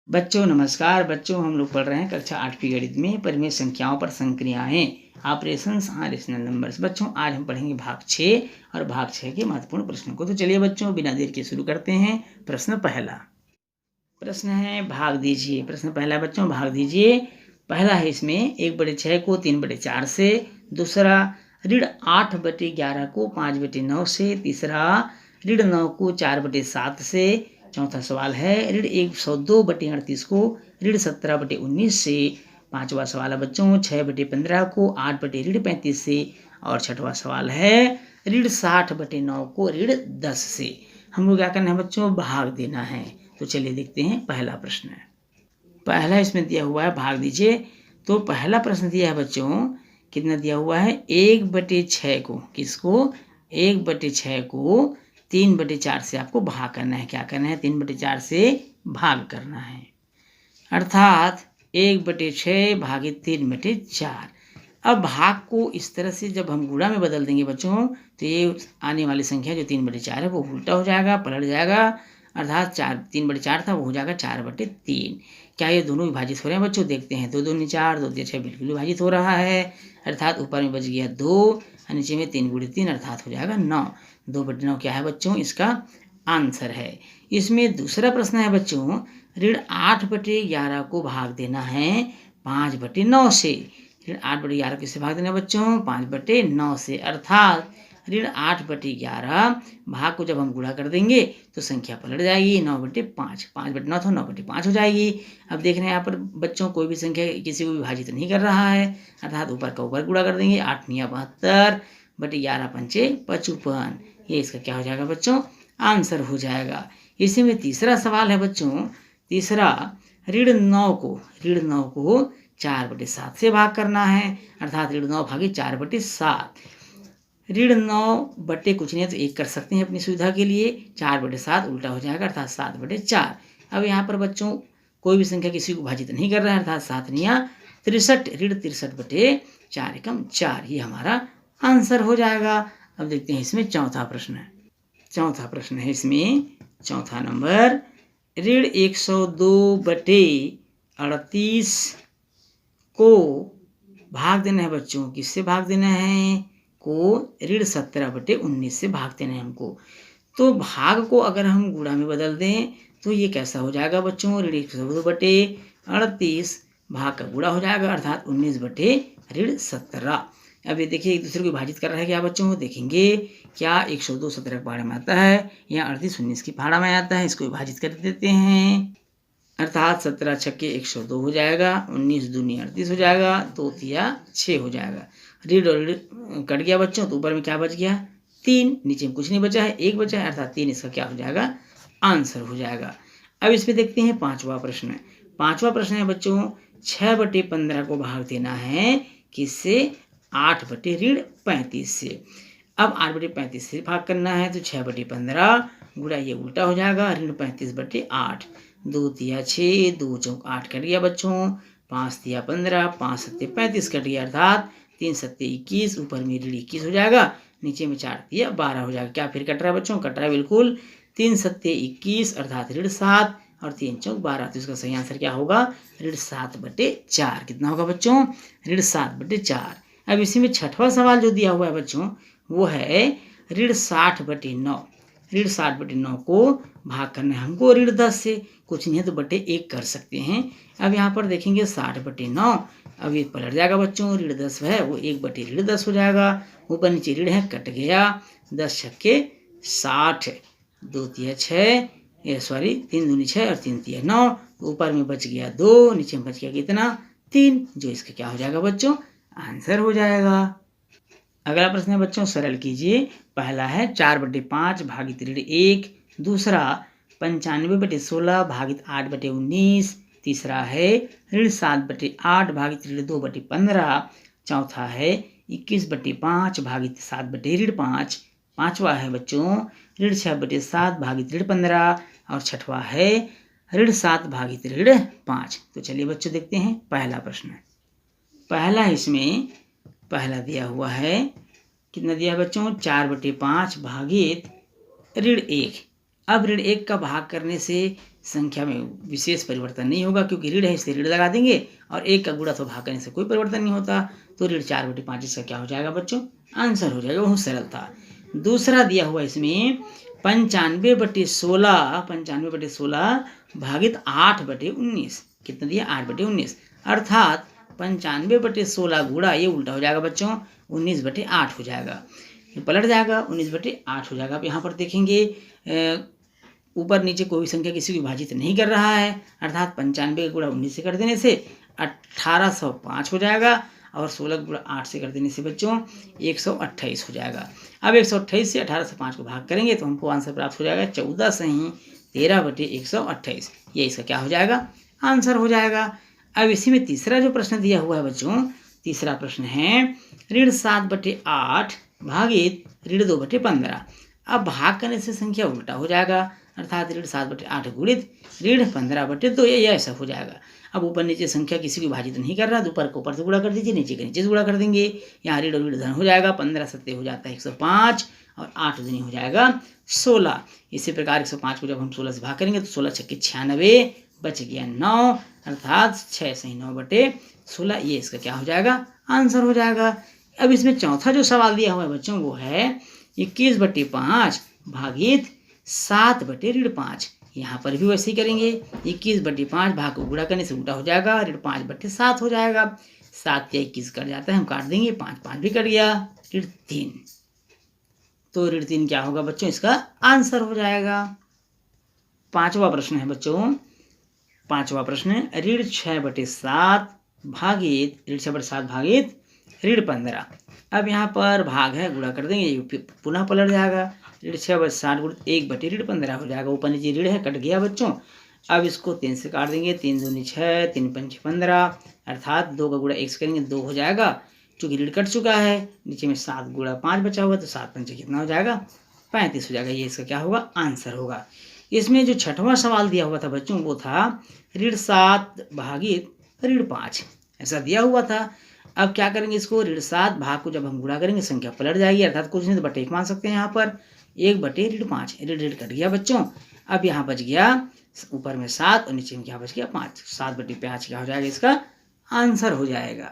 बच्चों नमस्कार। बच्चों हम लोग पढ़ रहे हैं कक्षा 8वीं गणित में परिमेय संख्याओं पर संक्रियाएं ऑपरेशंस ऑन रेशनल नंबर्स। बच्चों आज हम पढ़ेंगे भाग 6 और भाग 6 के महत्वपूर्ण प्रश्नों को। तो चलिए बच्चों बिना देर के शुरू करते हैं। प्रश्न पहला प्रश्न है भाग दीजिए। प्रश्न पहला बच्चों भाग दीजिए। पहला है इसमें 1/6 को 3/4 से, दूसरा ऋण 8/11 को 5/9 से, तीसरा ऋण 9 को 4/7 से, चौथा सवाल है ऋण 102/38 को ऋण 17/19 से, पांचवा सवाल है बच्चों 6/15 को 8/35 से, और छठवा सवाल है ऋण 60/9 को ऋण 10 से। हम लोग क्या करना है बच्चों, भाग देना है। तो चलिए देखते हैं पहला प्रश्न है। पहला इसमें दिया हुआ है भाग दीजिए। तो पहला प्रश्न दिया है बच्चों, कितना दिया हुआ है 1/6 को, किसको 1/6 को 3/4 से आपको भाग करना है। क्या करना है, 3/4 से भाग करना है, अर्थात 1/6 भागित 3/4। अब भाग को इस तरह से जब हम गुणा में बदल देंगे बच्चों, तो ये आने वाली संख्या जो 3/4 है वो उल्टा हो जाएगा, पलट जाएगा, अर्थात 3/4 था वो हो जाएगा 4/3। क्या ये दोनों विभाजित हो रहे हैं बच्चों, देखते हैं। 2 दूनी 4, 2 6 बिल्कुल विभाजित हो रहा है, अर्थात ऊपर में बच गया 2 और नीचे में 3 × 3 अर्थात हो जाएगा 9। 2/9 क्या है बच्चों, इसका आंसर है। इसमें दूसरा प्रश्न है बच्चों, ऋण 8/11 को भाग देना है 5/9 से। ऋण 8/11 किससे भाग देना है बच्चों, 5/9 से, अर्थात ऋण 8/11 भाग को जब हम गुणा कर देंगे तो संख्या पलट जाएगी, 9/5। 5/9 तो 9/5 हो जाएगी। अब देख रहे हैं यहाँ पर बच्चों कोई भी संख्या किसी को विभाजित नहीं कर रहा है, अर्थात ऊपर का ऊपर गुणा कर देंगे। 8 × 72 बटे 11 पंचे 55, ये इसका क्या हो जाएगा बच्चों, आंसर हो जाएगा। इसी में तीसरा सवाल है बच्चों, तीसरा ऋण 9 को 4/7 से भाग करना है, अर्थात ऋण 9 भागी 4/7। ऋण 9 बटे कुछ नहीं है तो 1 कर सकते हैं अपनी सुविधा के लिए, 4/7 उल्टा हो जाएगा, अर्थात 7/4। अब यहाँ पर बच्चों कोई भी संख्या किसी को विभाजित नहीं कर रहा है, अर्थात 7 × 63, ऋण 63/4 एकम 4, ये हमारा आंसर हो जाएगा। अब देखते हैं इसमें चौथा प्रश्न है। चौथा प्रश्न है इसमें, चौथा नंबर, ऋण 102/38 को भाग देना है बच्चों, किससे भाग देना है, को ऋण 17/19 से भाग देना है हमको। तो भाग को अगर हम गुणा में बदल दें तो ये कैसा हो जाएगा बच्चों, ऋण 102/38 भाग का गुणा हो जाएगा, अर्थात 19/ऋण 17। अब ये देखिए एक दूसरे को विभाजित कर रहा है क्या बच्चों, देखेंगे क्या 102 17 की पहाड़ा में आता है या 38 19 की पहाड़ा में आता है, इसको विभाजित कर देते हैं, अर्थात 17 छक्के 102 हो जाएगा, 19 दूनी 38 हो जाएगा, 2 तिया 6 हो जाएगा। ऋण और ऋण कट गया बच्चों, तो ऊपर में क्या बच गया 3, नीचे में कुछ नहीं बचा है, 1 बचा है, अर्थात 3 इसका क्या हो जाएगा, आंसर हो जाएगा। अब इसमें देखते हैं पांचवा प्रश्न। पांचवा प्रश्न है बच्चों, 6/15 को भाग देना है किससे, 8/35 से। अब 8/35 से भाग करना है तो 6/15 गुणा ये उल्टा हो जाएगा, ऋण 35/8। 2 तिया 6, 2 चौक 8 कट गया बच्चों, 5 तिया 15, 5 सत्ते 35 कट गया, अर्थात 3 सत्ते 21, ऊपर में ऋण 21 हो जाएगा, नीचे में 4 तिया 12 हो जाएगा। क्या फिर कट रहा है बच्चों, कट रहा है बिल्कुल, 3 सत्ते 21 अर्थात ऋण 7 और 3 चौक 12, तो इसका सही आंसर क्या होगा, ऋण 7/4। कितना होगा बच्चों, ऋण 7/4। अब इसी में छठवां सवाल जो दिया हुआ है बच्चों, वो है ऋण 60/9। ऋण 60/9 को भाग करना है हमको ऋण 10 से, कुछ नहीं है तो बटे 1 कर सकते हैं। अब यहाँ पर देखेंगे 60/9, अब ये पलट जाएगा बच्चों, ऋण 10 है वो 1/ऋण 10 हो जाएगा, ऊपर नीचे ऋण है कट गया, 10 छक्के 60, 2 तिया 6, 3 दूनी 6 और 3 तिया 9, ऊपर में बच गया 2, नीचे में बच गया कितना 3, जो इसका क्या हो जाएगा बच्चों, आंसर हो जाएगा। अगला प्रश्न है बच्चों, सरल कीजिए। पहला है 4/5 भागित ऋण 1, दूसरा 95/16 भागित 8/19, तीसरा है ऋण 7/8 भागित ऋण 2/15, चौथा है 21/5 भागित 7/ऋण 5, पांचवा है बच्चों ऋण 6/7 भागित ऋण 15, और छठवा है ऋण 7 भागित ऋण 5। तो चलिए बच्चों देखते हैं पहला प्रश्न। पहला इसमें पहला दिया हुआ है, कितना दिया है बच्चों, 4/5 भागित ऋण 1, अब ऋण 1 का भाग करने से संख्या में विशेष परिवर्तन नहीं होगा, क्योंकि ऋण है इसलिए ऋण लगा देंगे, और 1 का गुणा तो भाग करने से कोई परिवर्तन नहीं होता, तो ऋण 4/5 इसका क्या हो जाएगा बच्चों, आंसर हो जाएगा। बहुत सरल था। दूसरा दिया हुआ इसमें 95/16 भागित 8/19, कितना दिया, 8/19, अर्थात 95/16 गुणा, ये उल्टा हो जाएगा बच्चों, 19/8 हो जाएगा, ये पलट जाएगा, 19/8 हो जाएगा। अब यहाँ पर देखेंगे ऊपर नीचे कोई संख्या किसी को विभाजित नहीं कर रहा है, अर्थात 95 का गुणा 19 से कर देने से 1805 हो जाएगा, और 16 गुणा 8 से कर देने से बच्चों 128 हो जाएगा। अब 128 से 1805 को भाग करेंगे तो हमको आंसर प्राप्त हो जाएगा 14 सही 13/128, ये इसका क्या हो जाएगा, आंसर हो जाएगा। अब इसी में तीसरा जो प्रश्न दिया हुआ है बच्चों, तीसरा प्रश्न है ऋण 7/8 भागित ऋण 2/15। अब भाग करने से संख्या उल्टा हो जाएगा, अर्थात ऋण 7/8 गुणित ऋण 15/2, ये ऐसा हो जाएगा। अब ऊपर नीचे संख्या किसी को विभाजित नहीं कर रहा, तो ऊपर को ऊपर से गुणा कर दीजिए, नीचे के नीचे से गुणा कर देंगे। यहाँ ऋण और ऋण धन हो जाएगा, 15 सत्ते हो जाता है 105, और 8 दूनी हो जाएगा 16। इसी प्रकार 105 को जब हम 16 से भाग करेंगे तो 16 छक्के 96, बच गया 9, अर्थात 6 सही 9/16, ये इसका क्या हो जाएगा, आंसर हो जाएगा। अब इसमें चौथा जो सवाल दिया हुआ है बच्चों, वो है 21/5 भागित 7/5। यहाँ पर भी वैसे ही करेंगे, 21/5 भाग को गुणा करने से उल्टा हो जाएगा, ऋण 5/7 हो जाएगा, 7 या 21 कट जाता है, हम काट देंगे, 5 भी कट गया, ऋण 3, तो ऋण 3 क्या होगा बच्चों, इसका आंसर हो जाएगा। पांचवा प्रश्न है बच्चों, पांचवा प्रश्न ऋण 6/7 भागित ऋण 15। अब यहाँ पर भाग है, गुणा कर देंगे, पुनः पलट जाएगा, ऋण 6/60 गुणित 1/15 हो जाएगा, ऊपर नीचे ऋण है, कट गया बच्चों। अब इसको 3 से काट देंगे, 3 दूनी 6, 3 पंचे 15, अर्थात 2 का गुणा 1 से करेंगे 2 हो जाएगा, चूंकि ऋण कट चुका है, नीचे में 7 गुणा 5 बचा हुआ, तो 7 पंचे कितना हो जाएगा, 35 हो जाएगा, ये इसका क्या होगा, आंसर होगा। इसमें जो छठवां सवाल दिया हुआ था बच्चों, वो था ऋण 7 भागित ऋण 5, ऐसा दिया हुआ था। अब क्या करेंगे, इसको ऋण 7 भाग को जब हम गुणा करेंगे संख्या पलट जाएगी, अर्थात कुछ नहीं तो बटे 1 मान सकते हैं, यहाँ पर 1/ऋण 5, ऋण कट गया बच्चों। अब यहाँ बच गया ऊपर में 7 और नीचे में क्या बच गया, 5, 7/5 क्या हो जाएगा, इसका आंसर हो जाएगा।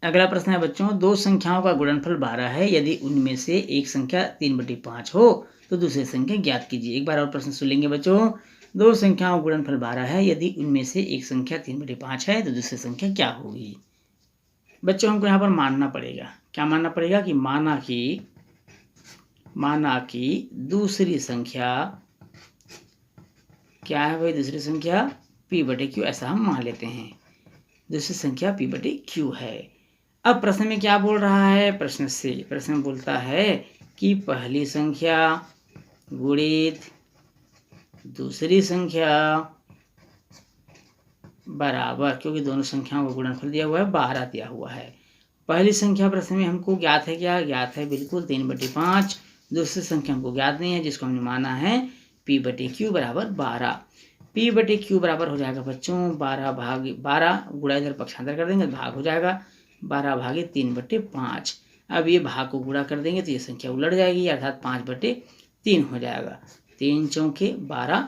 अगला प्रश्न है बच्चों, दो संख्याओं का गुणनफल 12 है, यदि उनमें से एक संख्या 3/5 हो तो दूसरी संख्या ज्ञात कीजिए। एक बार और प्रश्न सुन लेंगे बच्चों, दो संख्याओं का गुणनफल 12 है, यदि उनमें से एक संख्या 3/5 है तो दूसरी संख्या क्या होगी। बच्चों हमको यहाँ पर मानना पड़ेगा, क्या मानना पड़ेगा कि माना कि दूसरी संख्या क्या है भाई, दूसरी संख्या p/q, ऐसा हम मान लेते हैं, दूसरी संख्या p/q है। अब प्रश्न में क्या बोल रहा है, प्रश्न में बोलता है कि पहली संख्या गुणित दूसरी संख्या बराबर, क्योंकि दोनों संख्याओं का गुणनफल दिया हुआ है, 12 दिया हुआ है। पहली संख्या प्रश्न में हमको ज्ञात है, क्या ज्ञात है, बिल्कुल 3/5। दूसरी संख्या हमको ज्ञात नहीं है, जिसको हमने माना है p/q बराबर 12। p/q बराबर हो जाएगा बच्चों 12 गुणा इधर पक्षांतर कर देंगे, भाग हो जाएगा 12 भागित 3/5। अब ये भाग को गुणा कर देंगे तो ये संख्या उलट जाएगी, अर्थात 5/3 हो जाएगा, 3 चौके 12।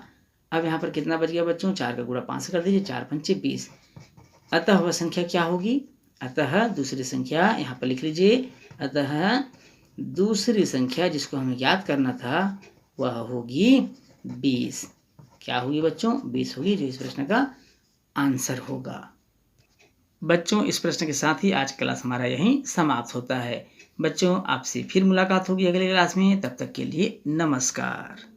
अब यहाँ पर कितना बच गया बच्चों, 4 का गुणा 5 से कर दीजिए, 4 पंचे 20। अतः वह संख्या क्या होगी, अतः दूसरी संख्या यहाँ पर लिख लीजिए, अतः दूसरी संख्या जिसको हमें याद करना था वह होगी 20। क्या होगी बच्चों, 20 होगी, जो इस प्रश्न का आंसर होगा। बच्चों इस प्रश्न के साथ ही आज क्लास हमारा यहीं समाप्त होता है। बच्चों आपसे फिर मुलाकात होगी अगले क्लास में, तब तक के लिए नमस्कार।